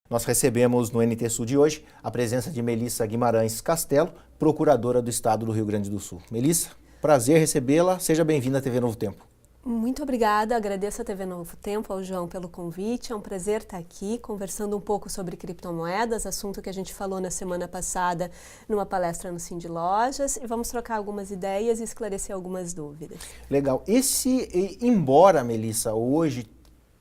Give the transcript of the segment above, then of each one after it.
Nós recebemos no NT Sul de hoje a presença de Melissa Guimarães Castelo, procuradora do Estado do Rio Grande do Sul. Melissa, prazer recebê-la. Seja bem-vinda à TV Novo Tempo. Muito obrigada, agradeço a TV Novo Tempo, ao João pelo convite. É um prazer estar aqui conversando um pouco sobre criptomoedas, assunto que a gente falou na semana passada numa palestra no Cindy Lojas, e vamos trocar algumas ideias e esclarecer algumas dúvidas. Legal. Embora, Melissa, hoje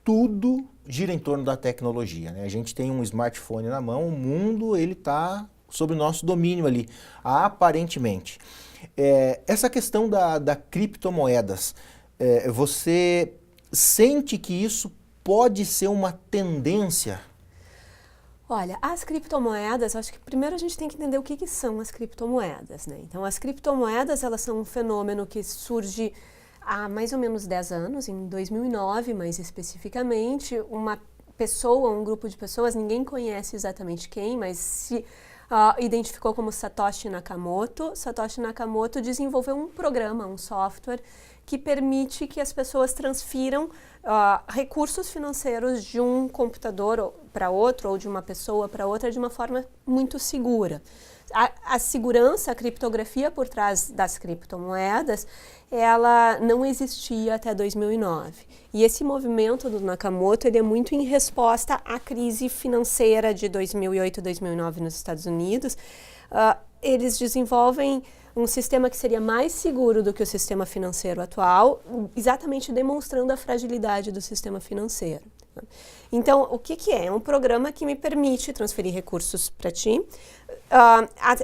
tudo gira em torno da tecnologia, né? A gente tem um smartphone na mão, o mundo ele está sob o nosso domínio ali, aparentemente. Essa questão da criptomoedas, você sente que isso pode ser uma tendência? Olha, as criptomoedas, acho que primeiro a gente tem que entender o que são as criptomoedas, né? Então, as criptomoedas, elas são um fenômeno que surge há mais ou menos 10 anos, em 2009 mais especificamente, uma pessoa, um grupo de pessoas, ninguém conhece exatamente quem, mas se identificou como Satoshi Nakamoto. Satoshi Nakamoto desenvolveu um programa, um software, que permite que as pessoas transfiram recursos financeiros de um computador para outro ou de uma pessoa para outra de uma forma muito segura. A segurança, a criptografia por trás das criptomoedas, ela não existia até 2009. E esse movimento do Nakamoto, ele é muito em resposta à crise financeira de 2008 e 2009 nos Estados Unidos. Eles desenvolvem um sistema que seria mais seguro do que o sistema financeiro atual, exatamente demonstrando a fragilidade do sistema financeiro. Então, o que é? É um programa que me permite transferir recursos para ti.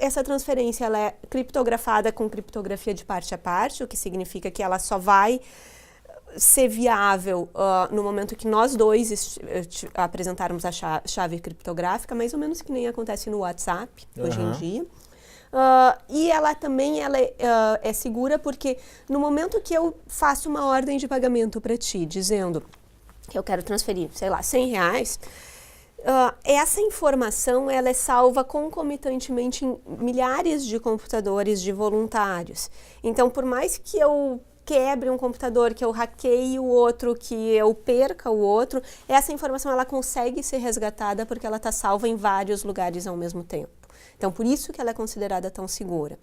Essa transferência ela é criptografada com criptografia de parte a parte, o que significa que ela só vai ser viável no momento que nós dois apresentarmos a chave criptográfica, mais ou menos que nem acontece no WhatsApp hoje em dia. E ela também é segura porque no momento que eu faço uma ordem de pagamento para ti, dizendo que eu quero transferir, sei lá, R$100, essa informação ela é salva concomitantemente em milhares de computadores de voluntários. Então, por mais que eu quebre um computador, que eu hackeie o outro, que eu perca o outro, essa informação ela consegue ser resgatada porque ela está salva em vários lugares ao mesmo tempo. Então, por isso que ela é considerada tão segura.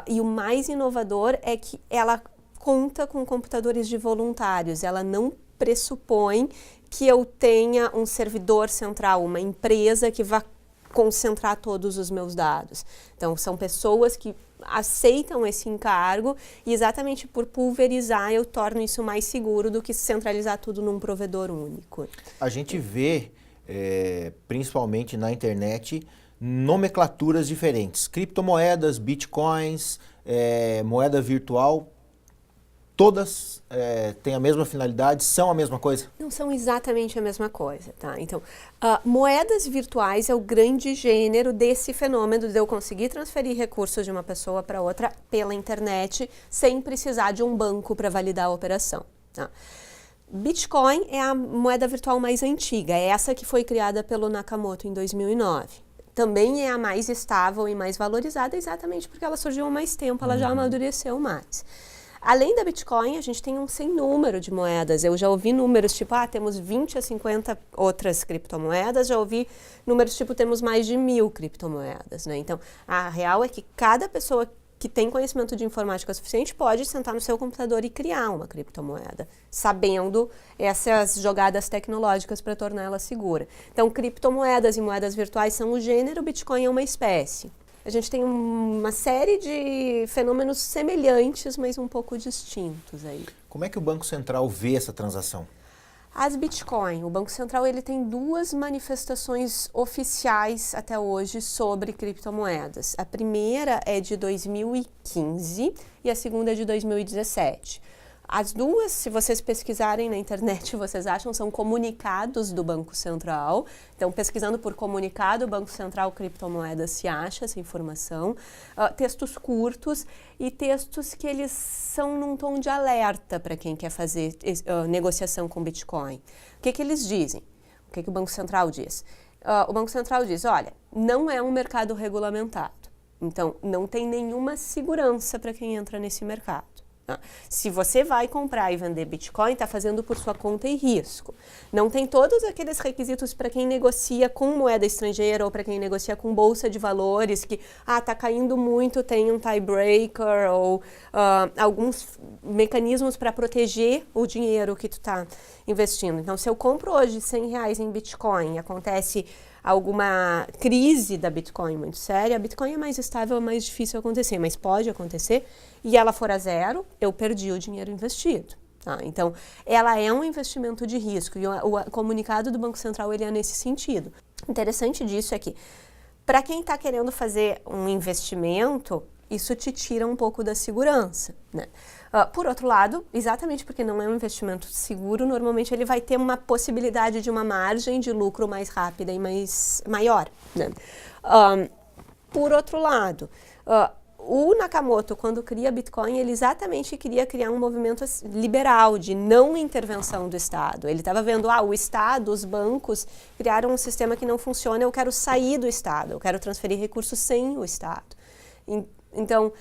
E o mais inovador é que ela conta com computadores de voluntários, ela não pressupõe que eu tenha um servidor central, uma empresa que vá concentrar todos os meus dados. Então, são pessoas que aceitam esse encargo e exatamente por pulverizar eu torno isso mais seguro do que centralizar tudo num provedor único. A gente vê, principalmente na internet, nomenclaturas diferentes. Criptomoedas, bitcoins, moeda virtual, todas têm a mesma finalidade, são a mesma coisa? Não são exatamente a mesma coisa, tá? Então, moedas virtuais é o grande gênero desse fenômeno de eu conseguir transferir recursos de uma pessoa para outra pela internet sem precisar de um banco para validar a operação, tá? Bitcoin é a moeda virtual mais antiga, é essa que foi criada pelo Nakamoto em 2009. Também é a mais estável e mais valorizada exatamente porque ela surgiu há mais tempo, ela já amadureceu mais. Além da Bitcoin, a gente tem um sem número de moedas. Eu já ouvi números tipo, temos 20 a 50 outras criptomoedas, já ouvi números tipo, temos mais de 1000 criptomoedas, né? Então, a real é que cada pessoa que tem conhecimento de informática suficiente pode sentar no seu computador e criar uma criptomoeda, sabendo essas jogadas tecnológicas para torná-la segura. Então, criptomoedas e moedas virtuais são o gênero, Bitcoin é uma espécie. A gente tem uma série de fenômenos semelhantes, mas um pouco distintos aí. Como é que o Banco Central vê essa transação? As Bitcoin, o Banco Central ele tem duas manifestações oficiais até hoje sobre criptomoedas. A primeira é de 2015 e a segunda é de 2017. As duas, se vocês pesquisarem na internet, vocês acham, são comunicados do Banco Central. Então, pesquisando por comunicado, Banco Central Criptomoedas, se acha essa informação. Textos curtos e textos que eles são num tom de alerta para quem quer fazer negociação com Bitcoin. O que eles dizem? O que o Banco Central diz? O Banco Central diz, olha, não é um mercado regulamentado. Então, não tem nenhuma segurança para quem entra nesse mercado. Se você vai comprar e vender Bitcoin, está fazendo por sua conta e risco. Não tem todos aqueles requisitos para quem negocia com moeda estrangeira ou para quem negocia com bolsa de valores, que está caindo muito, tem um tiebreaker ou alguns mecanismos para proteger o dinheiro que tu está investindo. Então, se eu compro hoje R$100 em Bitcoin e acontece alguma crise da Bitcoin muito séria, a Bitcoin é mais estável, é mais difícil acontecer, mas pode acontecer, e ela for a zero, eu perdi o dinheiro investido. Então, ela é um investimento de risco, e o comunicado do Banco Central ele é nesse sentido. Interessante disso é que, para quem está querendo fazer um investimento, isso te tira um pouco da segurança, né? Por outro lado, exatamente porque não é um investimento seguro, normalmente ele vai ter uma possibilidade de uma margem de lucro mais rápida e maior, né? Por outro lado, o Nakamoto, quando cria Bitcoin, ele exatamente queria criar um movimento liberal, de não intervenção do Estado. Ele estava vendo, o Estado, os bancos criaram um sistema que não funciona, eu quero sair do Estado, eu quero transferir recursos sem o Estado. Então,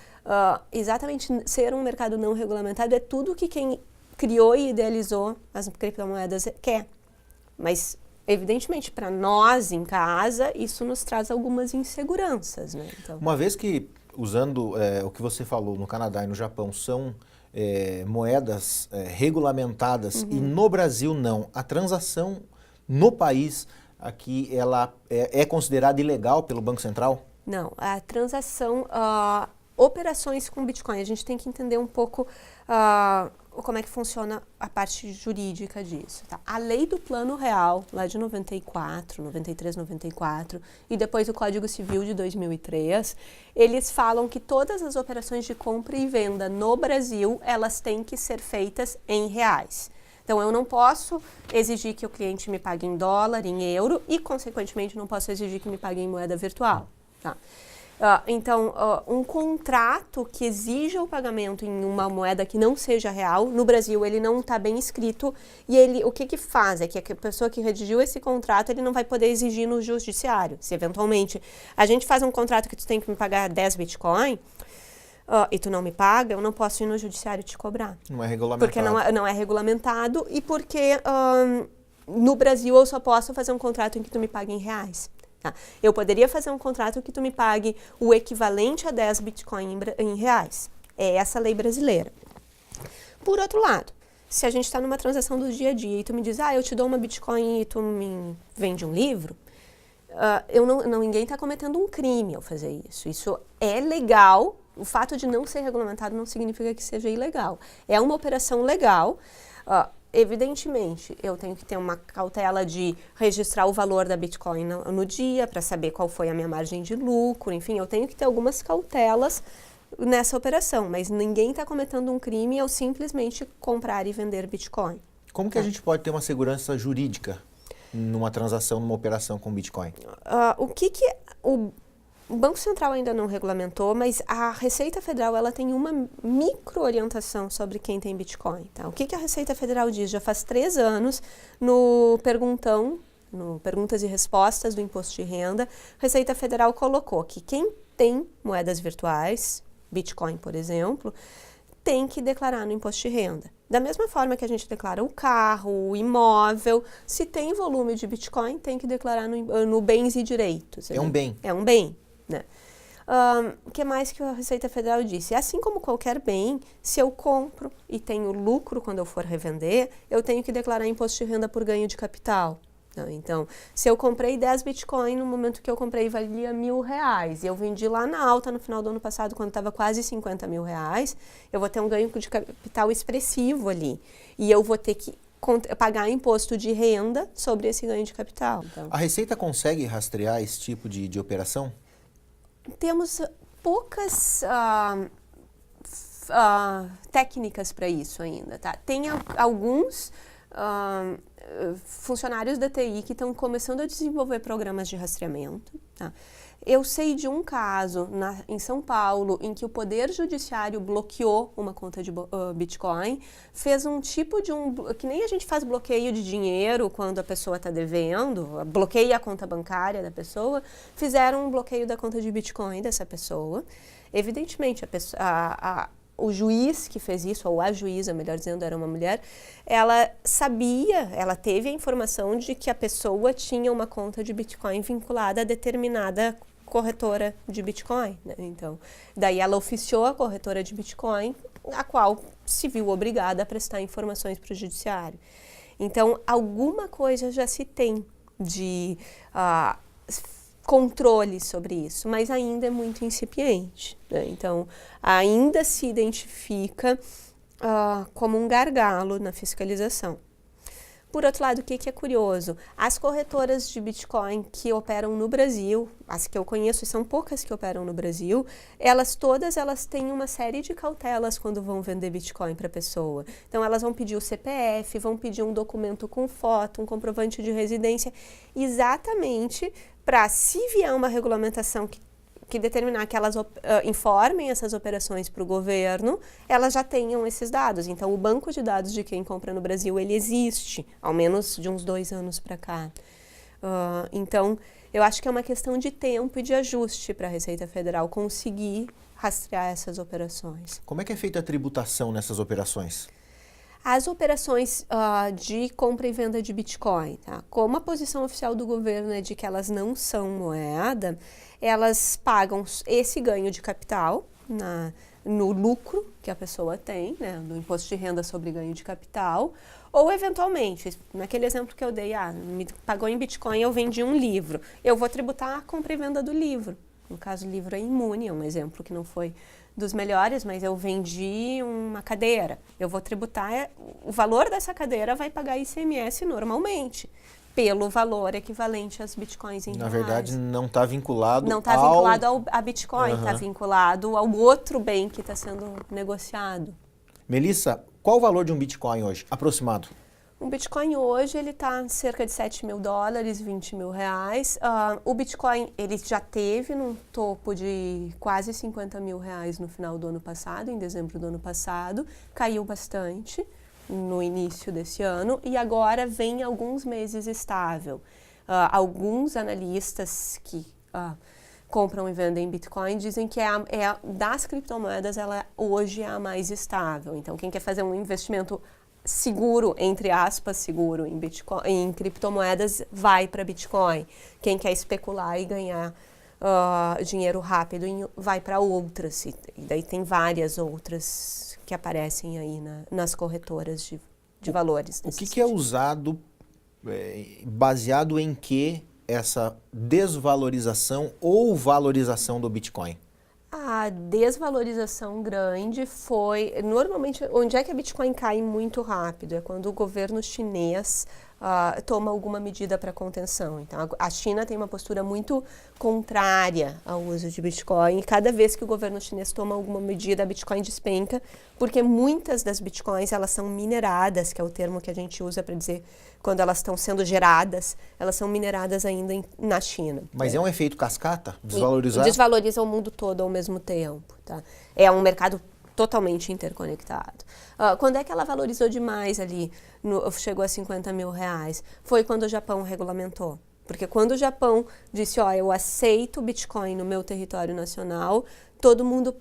exatamente ser um mercado não regulamentado é tudo que quem criou e idealizou as criptomoedas quer. Mas, evidentemente, para nós em casa, isso nos traz algumas inseguranças, né? Então, uma vez que, usando o que você falou, no Canadá e no Japão são moedas regulamentadas e no Brasil não, a transação no país aqui ela é considerada ilegal pelo Banco Central? Não, a transação, operações com Bitcoin, a gente tem que entender um pouco como é que funciona a parte jurídica disso. Tá? A lei do Plano Real, lá de 94, 93, 94, e depois o Código Civil de 2003, eles falam que todas as operações de compra e venda no Brasil, elas têm que ser feitas em reais. Então, eu não posso exigir que o cliente me pague em dólar, em euro, e, consequentemente, não posso exigir que me pague em moeda virtual. Tá. Então, um contrato que exija o pagamento em uma moeda que não seja real, no Brasil ele não está bem escrito, e ele, o que faz é que a pessoa que redigiu esse contrato, ele não vai poder exigir no judiciário. Se eventualmente a gente faz um contrato que tu tem que me pagar 10 Bitcoin, e tu não me paga, eu não posso ir no judiciário te cobrar. Não é regulamentado. Porque não é regulamentado, e porque no Brasil eu só posso fazer um contrato em que tu me pague em reais. Tá? Eu poderia fazer um contrato que tu me pague o equivalente a 10 Bitcoin em reais. É essa a lei brasileira. Por outro lado, se a gente está numa transação do dia a dia e tu me diz, eu te dou uma Bitcoin e tu me vende um livro, ninguém está cometendo um crime ao fazer isso. Isso é legal. O fato de não ser regulamentado não significa que seja ilegal. É uma operação legal. Evidentemente, eu tenho que ter uma cautela de registrar o valor da Bitcoin no dia, para saber qual foi a minha margem de lucro, enfim, eu tenho que ter algumas cautelas nessa operação, mas ninguém está cometendo um crime ao simplesmente comprar e vender Bitcoin. Como que a gente pode ter uma segurança jurídica numa transação, numa operação com Bitcoin? O Banco Central ainda não regulamentou, mas a Receita Federal ela tem uma micro-orientação sobre quem tem Bitcoin. Tá? O que a Receita Federal diz? Já faz 3 anos, no Perguntas e Respostas do Imposto de Renda, a Receita Federal colocou que quem tem moedas virtuais, Bitcoin, por exemplo, tem que declarar no Imposto de Renda. Da mesma forma que a gente declara o carro, o imóvel, se tem volume de Bitcoin, tem que declarar no Bens e Direitos. É um bem. É um bem. Né? O que mais que a Receita Federal disse? Assim como qualquer bem, se eu compro e tenho lucro quando eu for revender, eu tenho que declarar imposto de renda por ganho de capital. Então, se eu comprei 10 Bitcoin, no momento que eu comprei valia R$1.000, e eu vendi lá na alta no final do ano passado, quando estava quase R$50 mil, eu vou ter um ganho de capital expressivo ali. E eu vou ter que pagar imposto de renda sobre esse ganho de capital. Então, a Receita consegue rastrear esse tipo de operação? Temos poucas técnicas para isso ainda, tá? Tem alguns funcionários da TI que estão começando a desenvolver programas de rastreamento, tá? Eu sei de um caso em São Paulo em que o Poder Judiciário bloqueou uma conta de Bitcoin, fez um tipo de que nem a gente faz bloqueio de dinheiro quando a pessoa está devendo, bloqueia a conta bancária da pessoa, fizeram um bloqueio da conta de Bitcoin dessa pessoa. Evidentemente, o juiz que fez isso, ou a juíza, melhor dizendo, era uma mulher, ela sabia, ela teve a informação de que a pessoa tinha uma conta de Bitcoin vinculada a determinada corretora de Bitcoin, né? Então, daí ela oficiou a corretora de Bitcoin, a qual se viu obrigada a prestar informações para o judiciário. Então, alguma coisa já se tem de controle sobre isso, mas ainda é muito incipiente, né? Então, ainda se identifica como um gargalo na fiscalização. Por outro lado, o que é curioso? As corretoras de Bitcoin que operam no Brasil, as que eu conheço, e são poucas que operam no Brasil, todas elas têm uma série de cautelas quando vão vender Bitcoin para a pessoa. Então, elas vão pedir o CPF, vão pedir um documento com foto, um comprovante de residência, exatamente para, se vier uma regulamentação que determinar que elas informem essas operações para o governo, elas já tenham esses dados. Então, o banco de dados de quem compra no Brasil, ele existe, ao menos de uns 2 anos para cá. Então, eu acho que é uma questão de tempo e de ajuste para a Receita Federal conseguir rastrear essas operações. Como é que é feita a tributação nessas operações? As operações de compra e venda de Bitcoin, tá? Como a posição oficial do governo é de que elas não são moeda, elas pagam esse ganho de capital no lucro que a pessoa tem, né, no imposto de renda sobre ganho de capital, ou eventualmente, naquele exemplo que eu dei, me pagou em Bitcoin, eu vendi um livro, eu vou tributar a compra e venda do livro. No caso, o livro é imune, é um exemplo que não foi dos melhores, mas eu vendi uma cadeira. Eu vou tributar, o valor dessa cadeira vai pagar ICMS normalmente, pelo valor equivalente às bitcoins em reais. Na verdade, não está vinculado Não está vinculado a Bitcoin, está vinculado ao outro bem que está sendo negociado. Melissa, qual o valor de um Bitcoin hoje, aproximado? Um Bitcoin hoje, ele está cerca de $7 mil, 20 mil reais. O Bitcoin, ele já teve num topo de quase 50 mil reais no final do ano passado, em dezembro do ano passado. Caiu bastante no início desse ano e agora vem alguns meses estável. Alguns analistas que compram e vendem Bitcoin dizem que das criptomoedas, ela hoje é a mais estável. Então, quem quer fazer um investimento seguro, entre aspas, seguro em Bitcoin, em criptomoedas, vai para Bitcoin. Quem quer especular e ganhar dinheiro rápido vai para outras. E daí tem várias outras que aparecem aí nas corretoras de valores. O que é usado, baseado em que essa desvalorização ou valorização do Bitcoin? A desvalorização grande foi, normalmente, onde é que a Bitcoin cai muito rápido? É quando o governo chinês toma alguma medida para contenção. Então, a China tem uma postura muito contrária ao uso de Bitcoin e cada vez que o governo chinês toma alguma medida, a Bitcoin despenca, porque muitas das Bitcoins, elas são mineradas, que é o termo que a gente usa para dizer quando elas estão sendo geradas, elas são mineradas ainda na China. Mas é um efeito cascata? Desvalorizar? Desvaloriza o mundo todo ao mesmo tempo. Tá? É um mercado totalmente interconectado. Quando é que ela valorizou demais ali, chegou a 50 mil reais? Foi quando o Japão regulamentou. Porque quando o Japão disse, eu aceito o Bitcoin no meu território nacional, todo mundo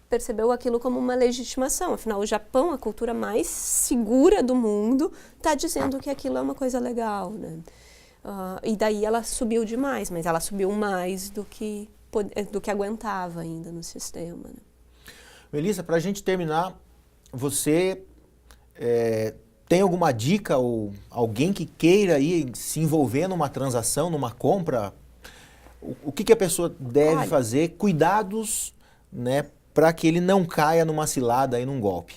percebeu aquilo como uma legitimação. Afinal, o Japão, a cultura mais segura do mundo, está dizendo que aquilo é uma coisa legal, né? E daí ela subiu demais, mas ela subiu mais do que aguentava ainda no sistema, né? Melissa, para a gente terminar, você tem alguma dica ou alguém que queira aí se envolver numa transação, numa compra? O que a pessoa deve fazer? Cuidados, né, para que ele não caia numa cilada e num golpe.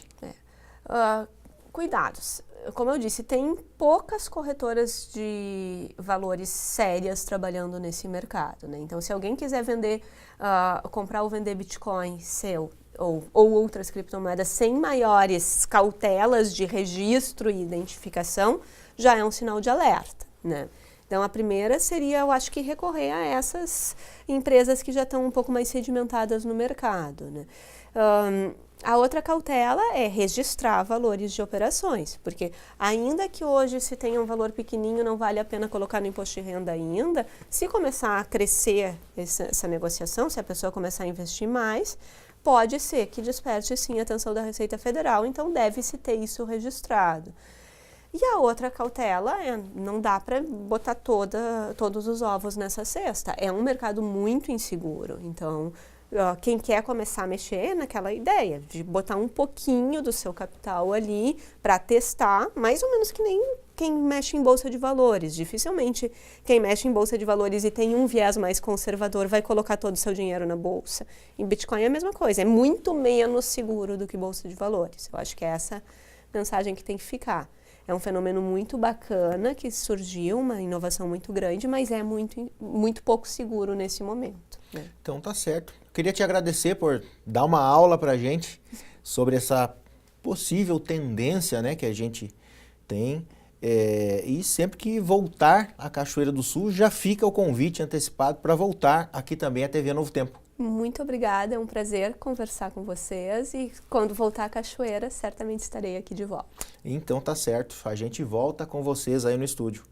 Cuidados. Como eu disse, tem poucas corretoras de valores sérias trabalhando nesse mercado, né? Então, se alguém quiser comprar ou vender Bitcoin seu ou outras criptomoedas sem maiores cautelas de registro e identificação, já é um sinal de alerta, né? Então, a primeira seria, eu acho que, recorrer a essas empresas que já estão um pouco mais sedimentadas no mercado, né? A outra cautela é registrar valores de operações, porque ainda que hoje se tenha um valor pequenininho, não vale a pena colocar no imposto de renda ainda, se começar a crescer essa negociação, se a pessoa começar a investir mais, pode ser que desperte sim a atenção da Receita Federal, então deve-se ter isso registrado. E a outra cautela é, não dá para botar todos os ovos nessa cesta. É um mercado muito inseguro, então quem quer começar a mexer naquela ideia de botar um pouquinho do seu capital ali para testar, mais ou menos que nem quem mexe em bolsa de valores. Dificilmente quem mexe em bolsa de valores e tem um viés mais conservador vai colocar todo o seu dinheiro na bolsa. Em Bitcoin é a mesma coisa, é muito menos seguro do que bolsa de valores. Eu acho que é essa mensagem que tem que ficar. É um fenômeno muito bacana que surgiu, uma inovação muito grande, mas é muito pouco seguro nesse momento, né? Então tá certo. Queria te agradecer por dar uma aula pra gente sobre essa possível tendência, né, que a gente tem. E sempre que voltar à Cachoeira do Sul, já fica o convite antecipado para voltar aqui também à TV Novo Tempo. Muito obrigada, é um prazer conversar com vocês e quando voltar à Cachoeira, certamente estarei aqui de volta. Então tá certo, a gente volta com vocês aí no estúdio.